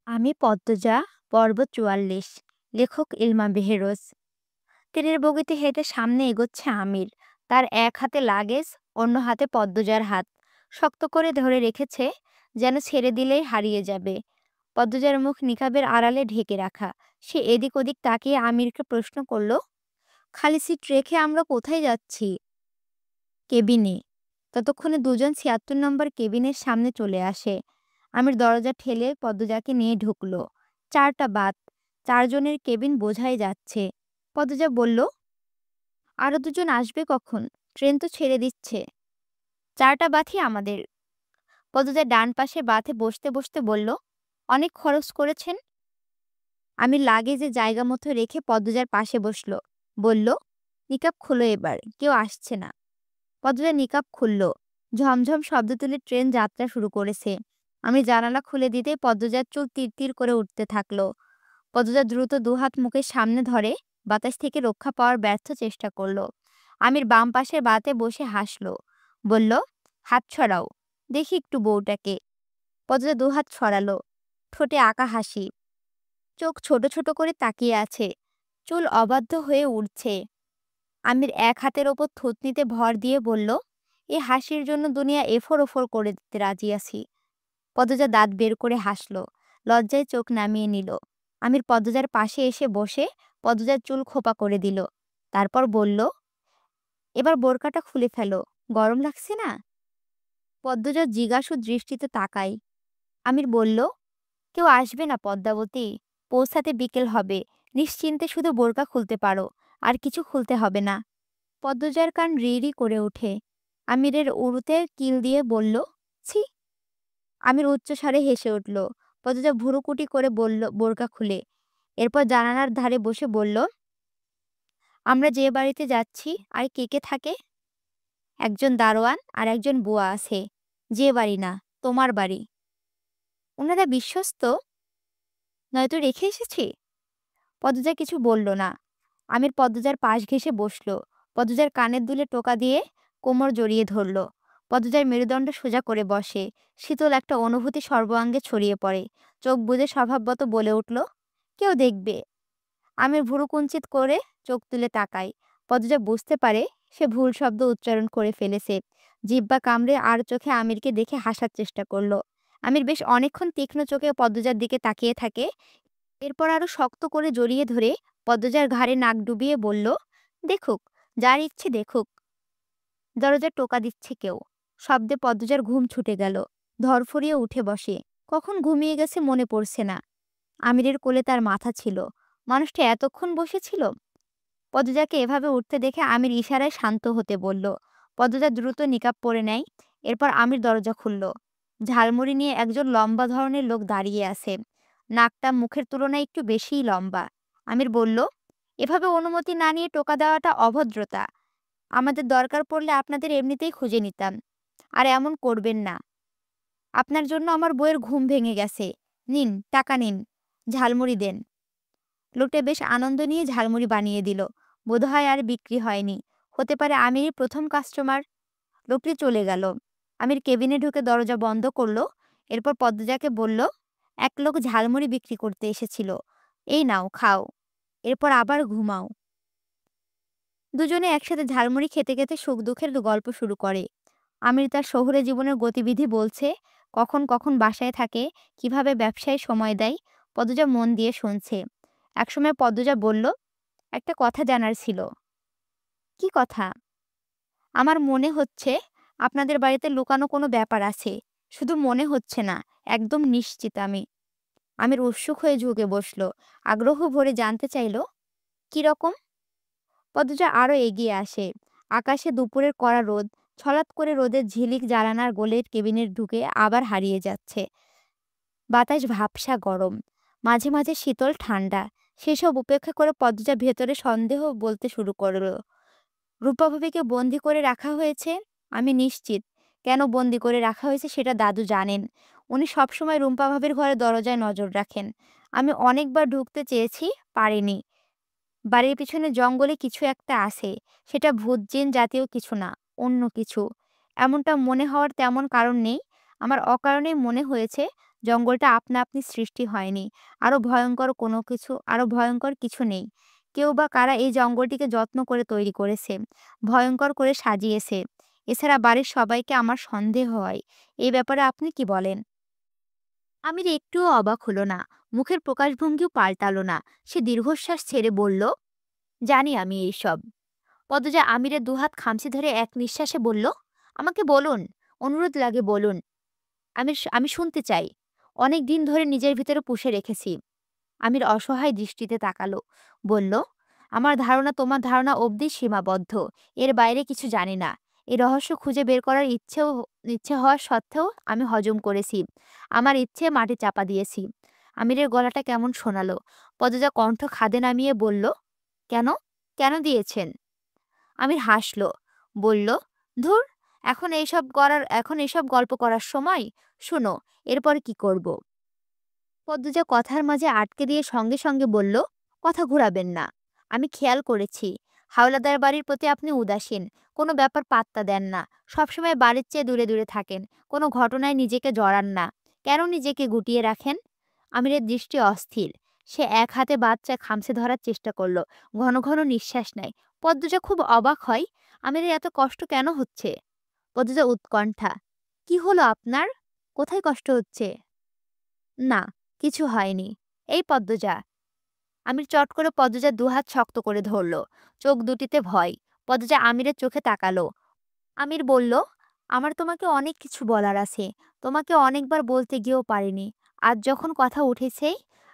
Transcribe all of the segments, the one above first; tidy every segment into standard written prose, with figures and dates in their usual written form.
আমি পদ্মজা, পর্ব ৪৪। লেখক ইলমা বেহেরোজ। ট্রেনের বগিতে হেঁটে সামনে এগোচ্ছে আমির। তার এক হাতে লাগেজ, অন্য হাতে পদ্মজার হাত শক্ত করে ধরে রেখেছে, যেন ছেড়ে দিলেই হারিয়ে যাবে। পদ্মজার মুখ নিকাবের আড়ালে ঢেকে রাখা। সে এদিক ওদিক তাকিয়ে আমিরকে প্রশ্ন করল, খালি সিট রেখে আমরা কোথায় যাচ্ছি? কেবিনে। ততক্ষণে দুজন ৭৬ নম্বর কেবিনের সামনে চলে আসে। আমির দরজা ঠেলে পদ্মজাকে নিয়ে ঢুকলো। ৪টা বাত, ৪ জনের কেবিন বোঝাই যাচ্ছে। পদ্মজা বলল, আরো দুজন আসবে কখন? ট্রেন তো ছেড়ে দিচ্ছে। ৪টা বাথই আমাদের। পদ্মজা ডান পাশে বাথে বসতে বসতে বলল, অনেক খরচ করেছেন। আমির লাগেজে জায়গা মতো রেখে পদ্মজার পাশে বসলো। বলল, নিকাব খোলো এবার, কেউ আসছে না। পদ্মজা নিকাব খুলল। ঝমঝম শব্দ তুলে ট্রেন যাত্রা শুরু করেছে। আমি জানালা খুলে দিতেই পদ্মজার চুল তিরতির করে উঠতে থাকলো। পদ্মজা দ্রুত দুহাত মুখের সামনে ধরে বাতাস থেকে রক্ষা পাওয়ার ব্যর্থ চেষ্টা করলো। আমির বাম পাশের বাতে বসে হাসলো। বলল, হাত ছড়াও, দেখি একটু বউটাকে। পদ্মজা দুহাত ছড়ালো। ঠোঁটে আঁকা হাসি। চোখ ছোট ছোট করে তাকিয়ে আছে। চুল অবাধ্য হয়ে উঠছে। আমির এক হাতের ওপর থুতনিতে ভর দিয়ে বলল, এ হাসির জন্য দুনিয়া এফর ওফর করে দিতে রাজি আছি। পদ্মজা দাঁত বের করে হাসল। লজ্জায় চোখ নামিয়ে নিল। আমির পদ্মজার পাশে এসে বসে পদ্মজার চুল খোপা করে দিল। তারপর বলল, এবার বোরকাটা খুলে ফেলো, গরম লাগছে না? পদ্মজা জিজ্ঞাসু দৃষ্টিতে তাকাই। আমির বলল, কেউ আসবে না পদ্মাবতী, পৌঁছাতে বিকেল হবে। নিশ্চিন্তে শুধু বোরকা খুলতে পারো, আর কিছু খুলতে হবে না। পদ্মজার কান রি করে ওঠে। আমিরের উরুতে কিল দিয়ে বলল, ছি। আমির উচ্চস্বরে হেসে উঠল। পদ্মজা ভুরুকুটি করে বলল, বোরকা খুলে। এরপর জানালার ধারে বসে বলল, আমরা যে বাড়িতে যাচ্ছি আর কে কে থাকে? একজন দারোয়ান আর একজন বুয়া আছে। যে বাড়ি না, তোমার বাড়ি। ওনারা বিশ্বস্ত? নয়তো রেখে এসেছি। পদ্মজা কিছু বলল না। আমির পদ্মজার পাশ ঘেঁষে বসল। পদ্মজার কানের দুলে টোকা দিয়ে কোমর জড়িয়ে ধরল। পদ্মজার মেরুদণ্ড সোজা করে বসে। শীতল একটা অনুভূতি সর্বাঙ্গে ছড়িয়ে পড়ে। চোখ বুজে স্বভাবত বলে উঠল, কেউ দেখবে। আমির ভুরু কুঞ্চিত করে চোখ তুলে তাকায়। পদ্মজা বুঝতে পারে সে ভুল শব্দ উচ্চারণ করে ফেলেছে। জিহ্বা কামড়ে আর চোখে আমিরকে দেখে হাসার চেষ্টা করলো। আমির বেশ অনেকক্ষণ তীক্ষ্ণ চোখে পদ্মজার দিকে তাকিয়ে থাকে। এরপর আরো শক্ত করে জড়িয়ে ধরে পদ্মজার ঘাড়ে নাক ডুবিয়ে বলল, দেখুক, যার ইচ্ছে দেখুক। দরজার টোকা দিচ্ছে কেউ। শব্দে পদ্মজার ঘুম ছুটে গেল। ধরফরিয়ে উঠে বসে। কখন ঘুমিয়ে গেছে মনে পড়ছে না। আমিরের কোলে তার মাথা ছিল। মানুষটা এতক্ষণ বসেছিল। পদ্মজাকে এভাবে উঠতে দেখে আমির ইশারায় শান্ত হতে বলল। পদ্মজা দ্রুত নিকাব পরে নেয়। এরপর আমির দরজা খুলল। ঝালমুড়ি নিয়ে একজন লম্বা ধরনের লোক দাঁড়িয়ে আছে। নাকটা মুখের তুলনায় একটু বেশিই লম্বা। আমির বলল, এভাবে অনুমতি না নিয়ে টোকা দেওয়াটা অভদ্রতা। আমাদের দরকার পড়লে আপনাদের এমনিতেই খুঁজে নিতাম। আর এমন করবেন না। আপনার জন্য আমার বউয়ের ঘুম ভেঙে গেছে। নিন, টাকা নিন, ঝালমুড়ি দেন। লোকটা বেশ আনন্দ নিয়ে ঝালমুড়ি বানিয়ে দিল। বোধহয় আর বিক্রি হয়নি। হতে পারে আমিরই প্রথম কাস্টমার। লোকটি চলে গেল। আমির কেবিনে ঢুকে দরজা বন্ধ করলো। এরপর পদ্মজাকে বলল, এক লোক ঝালমুড়ি বিক্রি করতে এসেছিল। এই নাও, খাও। এরপর আবার ঘুমাও। দুজনে একসাথে ঝালমুড়ি খেতে খেতে সুখ দুঃখের গল্প শুরু করে। আমির তার শহুরে জীবনের গতিবিধি বলছে, কখন কখন বাসায় থাকে, কিভাবে ব্যবসায় সময় দেয়। পদ্মজা মন দিয়ে শুনছে। একসময় পদ্মজা বলল, একটা কথা জানার ছিল। কি কথা? আমার মনে হচ্ছে আপনাদের বাড়িতে লুকানো কোনো ব্যাপার আছে। শুধু মনে হচ্ছে না, একদম নিশ্চিত আমি। আমির উৎসুক হয়ে ঝুঁকে বসল। আগ্রহ ভরে জানতে চাইল, কি রকম? পদ্মজা আরো এগিয়ে আসে। আকাশে দুপুরের কড়া রোদ। ছলাৎ করে রোদের ঝিলিক জানালার গোলের কেবিনে ঢুকে আবার হারিয়ে যাচ্ছে। বাতাস ভাবসা গরম। মাঝে মাঝে শীতল ঠান্ডা। সেসব উপেক্ষা করে পদ্মজা ভেতরে সন্দেহ বলতে শুরু করল। রূপা ভাবিকে বন্দি করে রাখা হয়েছে। আমি নিশ্চিত কেন বন্দি করে রাখা হয়েছে সেটা দাদু জানেন। উনি সবসময় রুম্পা ভাবির ঘরে দরজায় নজর রাখেন। আমি অনেকবার ঢুকতে চেয়েছি, পারিনি। বাড়ির পিছনে জঙ্গলে কিছু একটা আছে। সেটা ভূত জিন জাতীয় কিছু না, অন্য কিছু। এমনটা মনে হওয়ার তেমন কারণ নেই। আমার অকারণেই মনে হয়েছে জঙ্গলটা আপনা আপনি সৃষ্টি হয়নি। আরো ভয়ঙ্কর কিছু নেই। কেউ বা কারা এই জঙ্গলটিকে যত্ন করে তৈরি করেছে, ভয়ঙ্কর করে সাজিয়েছে। এছাড়া বাড়ির সবাইকে আমার সন্দেহ হয়। এই ব্যাপারে আপনি কি বলেন? আমির একটুও অবাক হলো না। মুখের প্রকাশভঙ্গিও পাল্টালো না। সে দীর্ঘশ্বাস ছেড়ে বলল, জানি আমি এইসব। পদ্মজা আমিরের দুহাত খামচে ধরে এক নিঃশ্বাসে বলল, আমাকে বলুন, অনুরোধ লাগে বলুন। আমি শুনতে চাই। অনেক দিন ধরে নিজের ভিতরে পুষে রেখেছি। আমির অসহায় দৃষ্টিতে তাকালো। বলল, আমার ধারণা তোমার ধারণা অবধি সীমাবদ্ধ। এর বাইরে কিছু জানি না। এই রহস্য খুঁজে বের করার ইচ্ছে হওয়া সত্ত্বেও আমি হজম করেছি। আমার ইচ্ছে মাটি চাপা দিয়েছি। আমিরের গলাটা কেমন শোনালো। পদজা কণ্ঠ খাদে নামিয়ে বলল, কেন? কেন দিয়েছেন? আমির হাসল। বলল, ধুর, এখন এইসব গল্প করার সময়। শোনো, এরপর কি করব? পদ্মজা কথার মাঝে আটকে দিয়ে সঙ্গে সঙ্গে বলল, কথা ঘুরাবেন না। আমি খেয়াল করেছি, হাওলাদার বাড়ির প্রতি আপনি উদাসীন। কোনো ব্যাপার পাত্তা দেন না। সবসময় বাড়ির চেয়ে দূরে দূরে থাকেন। কোনো ঘটনায় নিজেকে জড়ান না। কেন নিজেকে গুটিয়ে রাখেন? আমিরের দৃষ্টি অস্থির। সে এক হাতে বাচ্চা খামচে ধরার চেষ্টা করলো। ঘন ঘন নিঃশ্বাস নেয়। পদ্মজা খুব অবাক হয়, আমিরের এত কষ্ট কেন হচ্ছে। পদ্মজা উৎকণ্ঠা, কি হলো আপনার? কোথায় কষ্ট হচ্ছে? না, কিছু হয়নি। এই পদ্মজা। আমির চট করে পদ্মজার দুহাত শক্ত করে ধরল। চোখ দুটিতে ভয়। পদ্মজা আমিরের চোখে তাকালো। আমির বলল, আমার তোমাকে অনেক কিছু বলার আছে। তোমাকে অনেকবার বলতে গিয়েও পারিনি। আজ যখন কথা উঠেছে।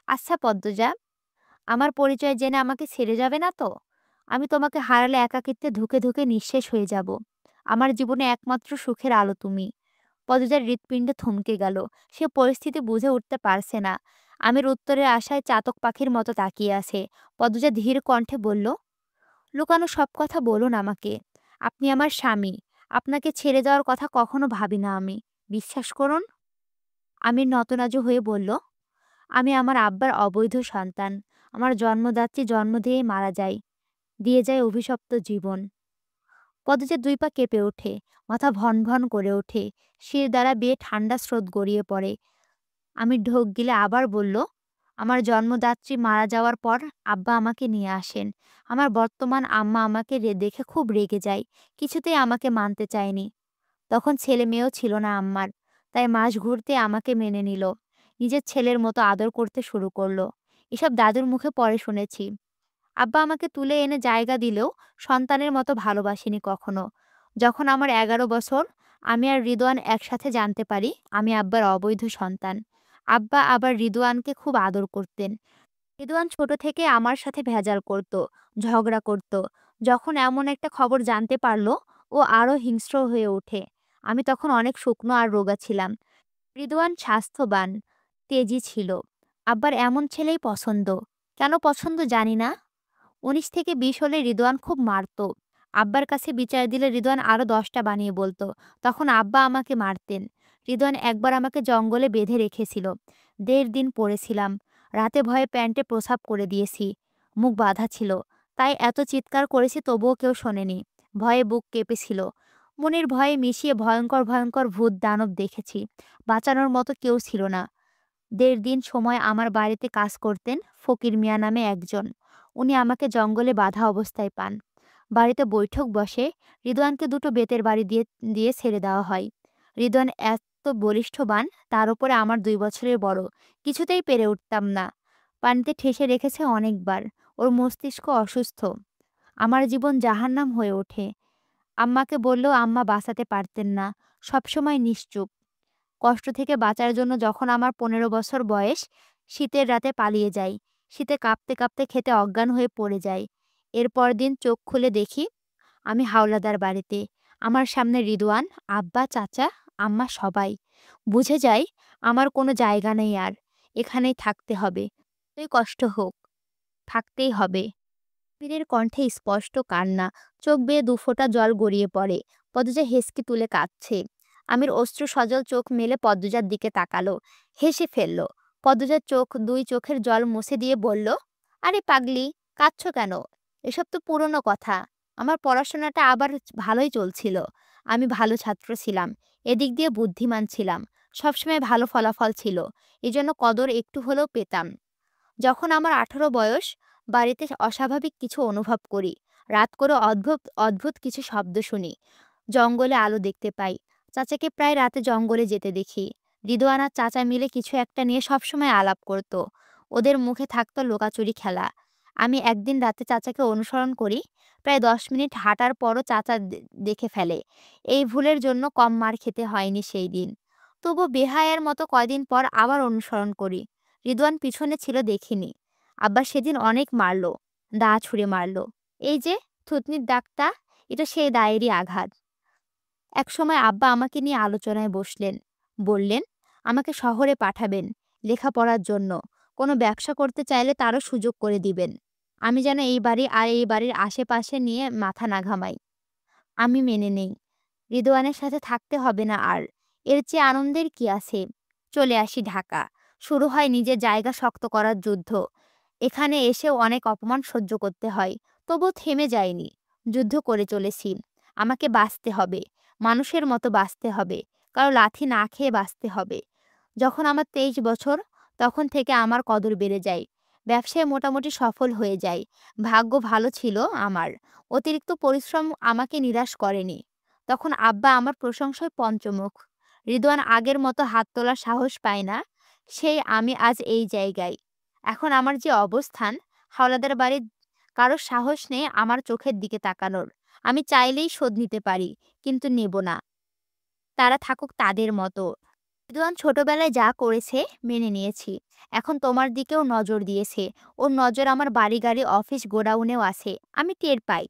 আচ্ছা পদ্মজা, আমার পরিচয় জেনে আমাকে ছেড়ে যাবে না তো? আমি তোমাকে হারালে একাকিত্বে ধুকে ধুকে নিঃশেষ হয়ে যাব। আমার জীবনে একমাত্র সুখের আলো তুমি। পদজার হৃৎপিণ্ডে থমকে গেল। সে পরিস্থিতি বুঝে উঠতে পারছে না। আমির উত্তরের আশায় চাতক পাখির মতো তাকিয়ে আছে। পদজা ধীর কণ্ঠে বলল, লুকানো সব কথা বলুন আমাকে। আপনি আমার স্বামী। আপনাকে ছেড়ে যাওয়ার কথা কখনো ভাবি না আমি। বিশ্বাস করুন। আমির নতনাজু হয়ে বলল, আমি আমার আব্বার অবৈধ সন্তান। আমার জন্মদাত্রী জন্ম দিয়েই মারা যায়। দিয়ে যায় অভিশপ্ত জীবন। পদজের দুই পা কেঁপে ওঠে। মাথা ভন ভন করে ওঠে। শির দ্বারা বেয়ে ঠান্ডা স্রোত গড়িয়ে পড়ে। আমি ঢোক গিলে আবার বলল, আমার জন্মদাত্রী মারা যাওয়ার পর আব্বা আমাকে নিয়ে আসেন। আমার বর্তমান আম্মা আমাকে দেখে খুব রেগে যায়। কিছুতেই আমাকে মানতে চায়নি। তখন ছেলে মেয়েও ছিল না আম্মার। তাই মাস ঘুরতে আমাকে মেনে নিল। নিজের ছেলের মতো আদর করতে শুরু করলো। এসব দাদুর মুখে পরে শুনেছি। আব্বা আমাকে তুলে এনে জায়গা দিলেও সন্তানের মতো ভালোবাসিনি কখনো। যখন আমার ১১ বছর, আমি আর রিদওয়ান একসাথে জানতে পারি আমি আব্বার অবৈধ সন্তান। আব্বা আবার রিদওয়ানকে খুব আদর করতেন। রিদওয়ান ছোট থেকে আমার সাথে ভেজাল করত, ঝগড়া করত। যখন এমন একটা খবর জানতে পারল, ও আরও হিংস্র হয়ে ওঠে। আমি তখন অনেক শুকনো আর রোগা ছিলাম। রিদওয়ান স্বাস্থ্যবান, তেজি ছিল। আব্বার এমন ছেলেই পছন্দ। কেন পছন্দ জানি না। ১৯ থেকে ২০ হলে রিদওয়ান খুব মারত। আব্বার কাছে বিচার দিলে রিদওয়ান আরও ১০টা বানিয়ে বলতো। তখন আব্বা আমাকে মারতেন। রিদওয়ান একবার আমাকে জঙ্গলে বেঁধে রেখেছিল। ১.৫ দিন পড়েছিলাম। রাতে ভয়ে প্যান্টে প্রস্রাব করে দিয়েছি। মুখ বাঁধা ছিল। তাই এত চিৎকার করেছি তবুও কেউ শোনেনি। ভয়ে বুক কেঁপেছিল। মনের ভয়ে মিশিয়ে ভয়ঙ্কর ভয়ঙ্কর ভূত দানব দেখেছি। বাঁচানোর মতো কেউ ছিল না। ১.৫ দিন সময় আমার বাড়িতে কাজ করতেন ফকির মিয়া নামে একজন। উনি আমাকে জঙ্গলে বাঁধা অবস্থায় পান। বাড়িতে বৈঠক বসে। রিদওয়ানকে দুটো বেতের বাড়ি দিয়ে দিয়ে ছেড়ে দেওয়া হয়। রিদওয়ান এত বলিষ্ঠবান, তার উপরে আমার ২ বছরের বড়। কিছুতেই পেরে উঠতাম না। পানিতে ঠেসে রেখেছে অনেকবার। ওর মস্তিষ্ক অসুস্থ। আমার জীবন জাহান্নাম হয়ে ওঠে। আম্মাকে বললেও আম্মা বাঁচাতে পারতেন না। সবসময় নিশ্চুপ। কষ্ট থেকে বাঁচার জন্য যখন আমার ১৫ বছর বয়স, শীতের রাতে পালিয়ে যাই। শীতে কাঁপতে কাঁপতে খেতে অজ্ঞান হয়ে পড়ে যাই। এরপর দিন চোখ খুলে দেখি আমি হাওলাদার বাড়িতে। আমার সামনে রিদওয়ান, আব্বা, চাচা, আম্মা সবাই। বুঝে যাই আমার কোনো জায়গা নেই আর। এখানেই থাকতে হবে। যতই কষ্ট হোক, থাকতেই হবে। পীরের কণ্ঠে স্পষ্ট কান্না। চোখ বেয়ে দুফোঁটা জল গড়িয়ে পড়ে। পদ্মজা হেঁচকি তুলে কাঁদছে। আমির অশ্রু সজল চোখ মেলে পদ্মজার দিকে তাকালো। হেসে ফেলল। পদ্মজার দুই চোখের জল মুছে দিয়ে বলল, আরে পাগলি, কাঁদছ কেন? এসব তো পুরনো কথা। আমার পড়াশোনাটা আবার ভালোই চলছিল। আমি ভালো ছাত্র ছিলাম। এদিক দিয়ে বুদ্ধিমান ছিলাম। সবসময় ভালো ফলাফল ছিল, এজন্য কদর একটু হলেও পেতাম। যখন আমার 18 বয়স, বাড়িতে অস্বাভাবিক কিছু অনুভব করি। রাত করে অদ্ভুত অদ্ভুত কিছু শব্দ শুনি, জঙ্গলে আলো দেখতে পাই। চাচাকে প্রায় রাতে জঙ্গলে যেতে দেখি। রিদওয়ান আর চাচা মিলে কিছু একটা নিয়ে সবসময় আলাপ করত। ওদের মুখে থাকতো লুকাচুরি খেলা। আমি একদিন রাতে চাচাকে অনুসরণ করি। প্রায় 10 মিনিট হাঁটার পরও চাচা দেখে ফেলে। এই ভুলের জন্য কম মার খেতে হয়নি সেই দিন। তবু বেহায়ার মতো কয়দিন পর আবার অনুসরণ করি। রিদওয়ান পিছনে ছিল দেখিনি। আব্বা সেদিন অনেক মারলো, দা ছুঁড়ে মারলো। এই যে থুতনির দাগটা, এটা সেই দায়েরই আঘাত। একসময় আব্বা আমাকে নিয়ে আলোচনায় বসলেন। বললেন, আমাকে শহরে পাঠাবেন লেখাপড়ার জন্য। কোনো ব্যবসা করতে চাইলে তারও সুযোগ করে দিবেন। আমি যেন এই বাড়ি আর এই বাড়ির আশেপাশে নিয়ে মাথা না ঘামাই। আমি মেনে নেই। রিদওয়ানের সাথে থাকতে হবে না আর। এর চেয়ে আনন্দের কি আছে? চলে আসি ঢাকা। শুরু হয় নিজের জায়গা শক্ত করার যুদ্ধ। এখানে এসেও অনেক অপমান সহ্য করতে হয়। তবুও থেমে যায়নি। যুদ্ধ করে চলেছি। আমাকে বাঁচতে হবে। মানুষের মতো বাঁচতে হবে। কারো লাথি না খেয়ে বাঁচতে হবে। যখন আমার 23 বছর, তখন থেকে আমার কদর বেড়ে যায়। ব্যবসায় মোটামুটি সফল হয়ে যায়। ভাগ্য ভালো ছিল আমার। অতিরিক্ত পরিশ্রম আমাকে নিরাশ করেনি। তখন আব্বা আমার প্রশংসায় পঞ্চমুখ। রিদওয়ান আগের মতো হাত তোলার সাহস পায় না। সেই আমি আজ এই জায়গায়। এখন আমার যে অবস্থান, হাওলাদার বাড়ির কারো সাহস নেই আমার চোখের দিকে তাকানোর। আমি চাইলেই শোধ নিতে পারি, কিন্তু নেব না। তারা থাকুক তাদের মতো। রিদওয়ান ছোটবেলায় যা করেছে মেনে নিয়েছি। এখন তোমার দিকেও নজর দিয়েছে। ওর নজর আমার বাড়ি গাড়ি অফিস গোডাউনেও আছে। আমি টের পাই।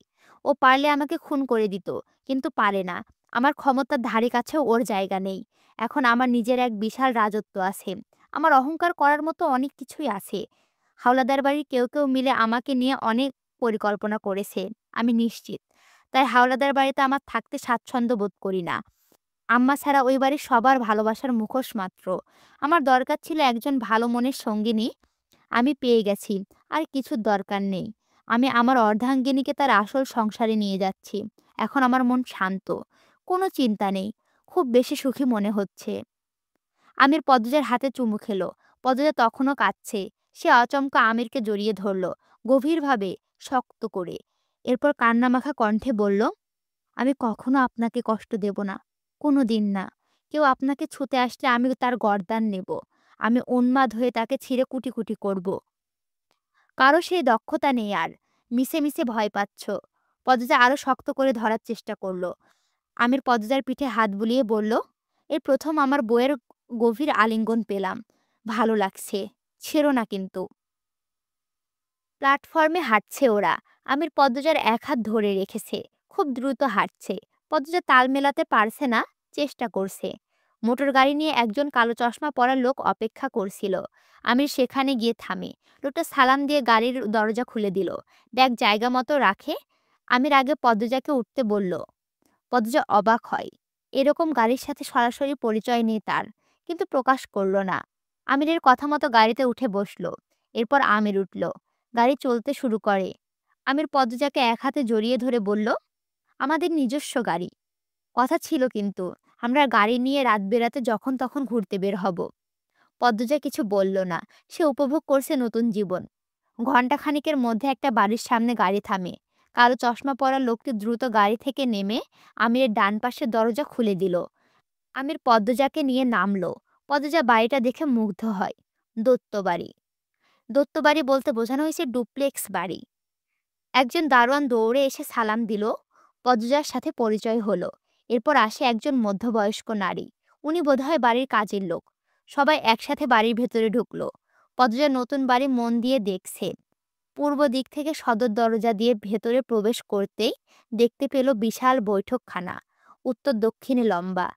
ও পারলে আমাকে খুন করে দিত, কিন্তু পারে না। আমার ক্ষমতার ধারে কাছেও ওর জায়গা নেই। এখন আমার নিজের এক বিশাল রাজত্ব আছে। আমার অহংকার করার মতো অনেক কিছুই আছে। হাওলাদার বাড়ির কেউ কেউ মিলে আমাকে নিয়ে অনেক পরিকল্পনা করেছে, আমি নিশ্চিত। তাই হাওলাদার বাড়িতে আমার থাকতে স্বাচ্ছন্দ্য বোধ করি না। আম্মা ছাড়া ওই বাড়ির সবার ভালোবাসার মুখোশ মাত্র। আমার দরকার ছিল একজন ভালো মনের সঙ্গিনী। আমি পেয়ে গেছি। আর কিছুর দরকার নেই। আমি আমার অর্ধাঙ্গিনীকে তার আসল সংসারে নিয়ে যাচ্ছি। এখন আমার মন শান্ত। কোনো চিন্তা নেই। খুব বেশি সুখী মনে হচ্ছে। আমির পদ্মজার হাতে চুমু খেলো। পদ্মজা তখনও কাঁদছে। সে আচমকা আমিরকে জড়িয়ে ধরল, গভীরভাবে, শক্ত করে। এরপর কান্নামাখা কণ্ঠে বলল, আমি কখনো আপনাকে কষ্ট দেব না। কোনো দিন না। কেউ আপনাকে ছুতে আসলে আমি তার গর্দান নেব। আমি উন্মাদ হয়ে তাকে ছিঁড়ে কুটি কুটি করব। কারো সেই দক্ষতা নেই আর। মিশে মিশে ভয় পাচ্ছ। পদ্মজা আরো শক্ত করে ধরার চেষ্টা করলো। আমির পদ্মজার পিঠে হাত বুলিয়ে বলল, এই প্রথম আমার বইয়ের গভীর আলিঙ্গন পেলাম। ভালো লাগছে। ছেড়ো না কিন্তু। প্ল্যাটফর্মে হাঁটছে ওরা। আমির পদ্মজার এক হাত ধরে রেখেছে। খুব দ্রুত হাঁটছে। পদ্মজা তাল মেলাতে পারছে না, চেষ্টা করছে। মোটর গাড়ি নিয়ে একজন কালো চশমা পরা লোক অপেক্ষা করছিল। আমির সেখানে গিয়ে থামে। লোকটা সালাম দিয়ে গাড়ির দরজা খুলে দিল। ব্যাগ জায়গা মতো রাখে। আমির আগে পদ্মজাকে উঠতে বলল। পদ্মজা অবাক হয়। এরকম গাড়ির সাথে সরাসরি পরিচয় নেই তার, কিন্তু প্রকাশ করল না। আমিরের কথা মতো গাড়িতে উঠে বসলো। এরপর আমির উঠল। গাড়ি চলতে শুরু করে। আমির পদ্মজাকে এক হাতে জড়িয়ে ধরে বলল, আমাদের নিজস্ব গাড়ি। কথা ছিল কিন্তু, আমরা গাড়ি নিয়ে রাত বেরাতে যখন তখন ঘুরতে বের হব। পদ্মজা কিছু বলল না। সে উপভোগ করছে নতুন জীবন। ঘণ্টাখানিকের মধ্যে একটা বাড়ির সামনে গাড়ি থামে। কালো চশমা পরা লোকটি দ্রুত গাড়ি থেকে নেমে আমিরের ডান পাশের দরজা খুলে দিল। আমির পদ্মজাকে নিয়ে নামলো। পদ্মজা বাড়িটা দেখে মুগ্ধ হয়। দত্ত বাড়ি। দত্ত বাড়ি বলতে বোঝানো হয়েছে ডুপ্লেক্স বাড়ি। একজন দারোয়ান দৌড়ে এসে সালাম দিল। পদ্মজার সাথে পরিচয় হলো। এরপর আসে একজন মধ্যবয়স্ক নারী। উনি বোধহয় বাড়ির কাজের লোক। সবাই একসাথে বাড়ির ভেতরে ঢুকলো। পদ্মজা নতুন বাড়ি মন দিয়ে দেখছে। পূর্ব দিক থেকে সদর দরজা দিয়ে ভেতরে প্রবেশ করতেই দেখতে পেল বিশাল বৈঠকখানা। উত্তর দক্ষিণে লম্বা।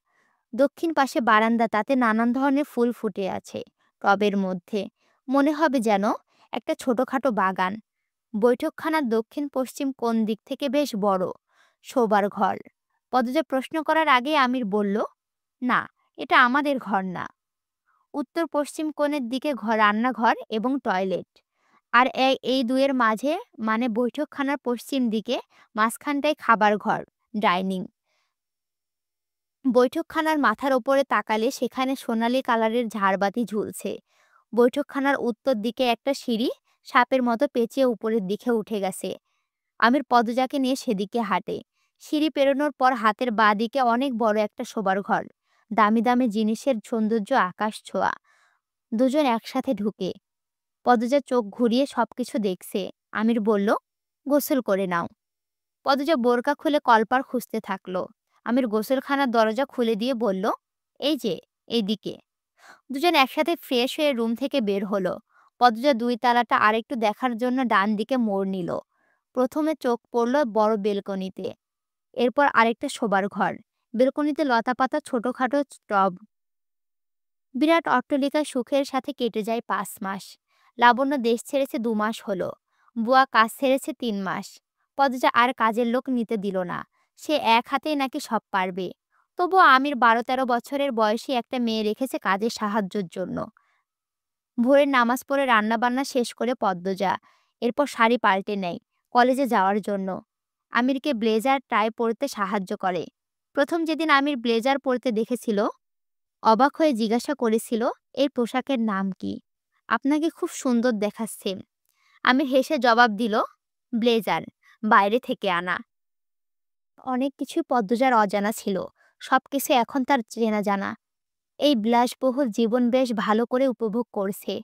দক্ষিণ পাশে বারান্দা, তাতে নানান ধরনের ফুল ফুটে আছে টবের মধ্যে। মনে হবে যেন একটা ছোটখাটো বাগান। বৈঠকখানার দক্ষিণ পশ্চিম কোণ দিক থেকে বেশ বড়। শোবার ঘর। পদ্মজা প্রশ্ন করার আগে আমির বলল, না, এটা আমাদের ঘর না। উত্তর পশ্চিম কোণের দিকে রান্নাঘর এবং টয়লেট। আর এই দুয়ের মাঝে, মানে বৈঠকখানার পশ্চিম দিকে মাঝখানটায় খাবার ঘর, ডাইনিং। বৈঠকখানার মাথার ওপরে তাকালে সেখানে সোনালি কালারের ঝাড়বাতি ঝুলছে। বৈঠকখানার উত্তর দিকে একটা সিঁড়ি সাপের মতো পেঁচিয়ে উপরের দিকে উঠে গেছে। আমির পদজাকে নিয়ে সেদিকে হাঁটে। সিঁড়ি পেরোনোর পর হাতের বাঁ দিকে অনেক বড় একটা শোবার ঘর। দামি দামি জিনিসের সৌন্দর্য আকাশ ছোঁয়া। দুজন একসাথে ঢুকে। পদজা চোখ ঘুরিয়ে সবকিছু দেখছে। আমির বলল, গোসল করে নাও। পদজা বোরকা খুলে কলপার খুঁজতে থাকলো। আমির গোসলখানার দরজা খুলে দিয়ে বলল, এই যে, এইদিকে। দুজন একসাথে ফ্রেশ হয়ে রুম থেকে বের হলো। পদজা ২ তালাটা আরেকটু দেখার জন্য ডান দিকে মোড় নিল। প্রথমে চোখ পড়ল বড় বেলকনিতে। এরপর আরেকটা শোবার ঘর। বেলকনিতে লতাপাতা, ছোটখাটো টব। বিরাট অট্টালিকায় সুখের সাথে কেটে যায় ৫ মাস। লাবণ্য দেশ ছেড়েছে ২ মাস হলো। বুয়া কাজ ছেড়েছে ৩ মাস। পদজা আর কাজের লোক নিতে দিল না। সে এক হাতেই নাকি সব পারবে। তবুও আমির ১২-১৩ বছরের বয়সী একটা মেয়ে রেখেছে কাজের সাহায্যের জন্য। ভোরের নামাজ পড়ে রান্নাবান্না শেষ করে পদ্মজা এরপর শাড়ি পাল্টে নেয় কলেজে যাওয়ার জন্য। আমিরকে ব্লেজার টাই পরতে সাহায্য করে। প্রথম যেদিন আমির ব্লেজার পরতে দেখেছিল, অবাক হয়ে জিজ্ঞাসা করেছিল, এই পোশাকের নাম কি? আপনাকে খুব সুন্দর দেখাচ্ছে। আমির হেসে জবাব দিল, ব্লেজার, বাইরে থেকে আনা। অনেক কিছু পদ্মজার অজানা ছিল। সবকিছু এখন তার চেনা জানা। এই বিলাসবহুল জীবন বেশ ভালো করে উপভোগ করছে।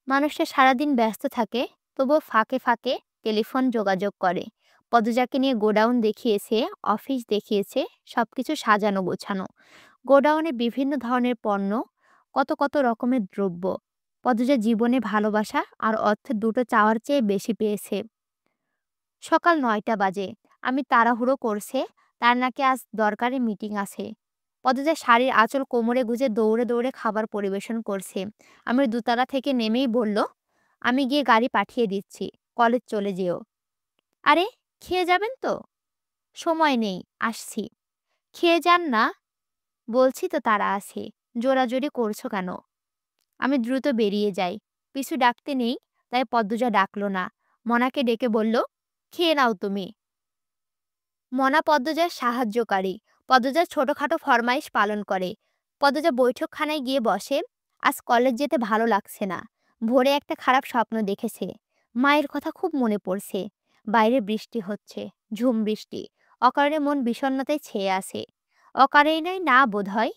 মানুষটা সারাদিন ব্যস্ত থাকে, তবুও ফাঁকে ফাঁকে টেলিফোন যোগাযোগ করে। পদজাকে নিয়ে গোডাউন দেখিয়েছে, অফিস দেখিয়েছে, সবকিছু সাজানো গোছানো। গোডাউনে বিভিন্ন ধরনের পণ্য, কত কত রকমের দ্রব্য। পদজা জীবনে ভালোবাসা আর অর্থ দুটো চাওয়ার চেয়ে বেশি পেয়েছে। সকাল ৯টা বাজে। আমি তাড়াহুড়ো করছে, তার নাকি আজ দরকারি মিটিং আছে। পদজা শাড়ির আঁচল কোমরে গুজে দৌড়ে দৌড়ে খাবার পরিবেশন করছে। আমি দোতলা থেকে নেমেই বলল, আমি গিয়ে গাড়ি পাঠিয়ে দিচ্ছি, কলেজ চলে যেও। আরে, খেয়ে যাবেন তো? সময় নেই, আসছি। খেয়ে যান না। বলছি তো তারা আছে, জোরাজোরি করছো কেন? আমি দ্রুত বেরিয়ে যাই। পিছু ডাকতে নেই, তাই পদ্মজা ডাকলো না। মনাকে ডেকে বলল, খেয়ে নাও তুমি। মনা পদ্মজার সাহায্যকারী। পদ্মজা ছোটখাটো ফরমাইশ পালন করে। পদ্মজা বৈঠকখানায় গিয়ে বসে। আজ কলেজ যেতে ভালো লাগছে না। ভোরে একটা খারাপ স্বপ্ন দেখেছে। মায়ের কথা খুব মনে পড়ছে। বাইরে বৃষ্টি হচ্ছে, ঝুম বৃষ্টি। অকারণে মন বিষণ্ণতায় ছেয়ে আছে। অকারণেই না বোধহয়।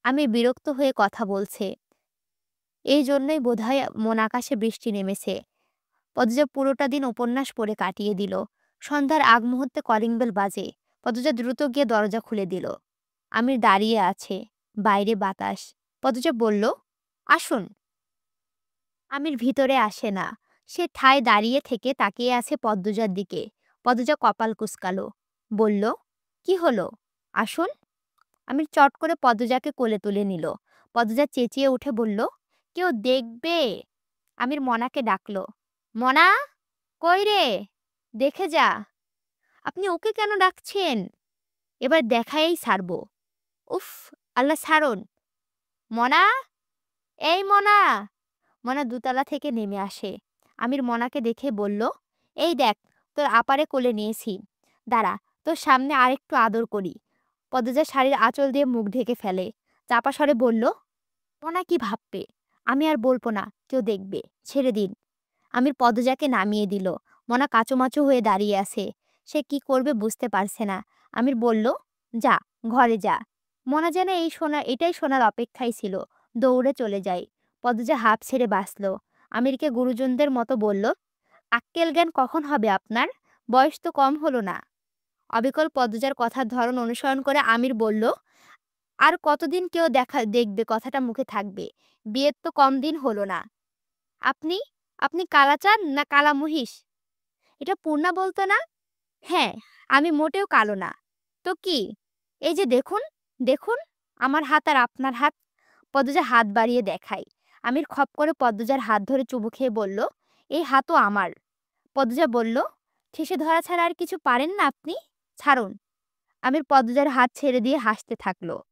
আমি বিরক্ত হয়ে কথা বলছে। এই জন্যই বোধহয় মন আকাশে বৃষ্টি নেমেছে। পদ্মজা পুরোটা দিন উপন্যাস পড়ে কাটিয়ে দিল। সন্ধ্যার আগ মুহূর্তে কলিং বেল বাজে। পদ্মজা দ্রুত গিয়ে দরজা খুলে দিল। আমির দাঁড়িয়ে আছে। বাইরে বাতাস। পদ্মজা বলল, আসুন। আমির ভিতরে আসে না। সে ঠায় দাঁড়িয়ে থেকে তাকিয়ে আছে পদ্মজার দিকে। পদ্মজা কপাল কুঁচকালো। বলল, কি হলো? আসুন। আমির চট করে পদ্মজাকে কোলে তুলে নিল। পদ্মজা চেঁচিয়ে উঠে বলল, কেউ দেখবে। আমির মনাকে ডাকলো। মনা, কই রে? দেখে যা। আপনি ওকে কেন ডাকছেন? এবার দেখাই ছাড়ব। উফ, আল্লাহ ছাড়ুন। মনা, এই মনা। মনা দোতলা থেকে নেমে আসে। আমির মনাকে দেখে বলল, এই দেখ, তোর আপারে কোলে নিয়েছি। দাঁড়া, তোর সামনে আরেকটু আদর করি। পদ্মজা শাড়ির আঁচল দিয়ে মুখ ঢেকে ফেলে। চাপা স্বরে বলল, মনা কি ভাববে? আমি আর বলবো না, কেউ দেখবে, ছেড়ে দিন। আমির পদ্মজাকে নামিয়ে দিল। মনা কাঁচুমাচু হয়ে দাঁড়িয়ে আছে। সে কি করবে বুঝতে পারছে না। আমির বলল, যা, ঘরে যা। মনা যেন এটাই শোনার অপেক্ষায় ছিল। দৌড়ে চলে যায়। পদ্মজা হাঁপ ছেড়ে বাঁচল। আমিরকে গুরুজনদের মতো বলল, আক্কেল জ্ঞান কখন হবে আপনার? বয়স তো কম হলো না। অবিকল পদ্মজার কথার ধরন অনুসরণ করে আমির বলল, আর কতদিন কেউ দেখবে কথাটা মুখে থাকবে? বিয়ের তো কম দিন হলো না। আপনি আপনি কালাচাঁদ না কালা মহিষ? এটা পূর্ণা বলতো না? হ্যাঁ, আমি মোটেও কালো না। তো কি? এই যে দেখুন, দেখুন, আমার হাত আর আপনার হাত। পদ্মজা হাত বাড়িয়ে দেখায়। আমির খপ করে পদ্মজার হাত ধরে চুমু খেয়ে বলল, এই হাতও আমার। পদ্মজা বলল, ঠেসে ধরা ছাড়া আর কিছু পারেন না আপনি? ছাড়ুন। আমির পদ্মজার হাত ছেড়ে দিয়ে হাসতে থাকলো।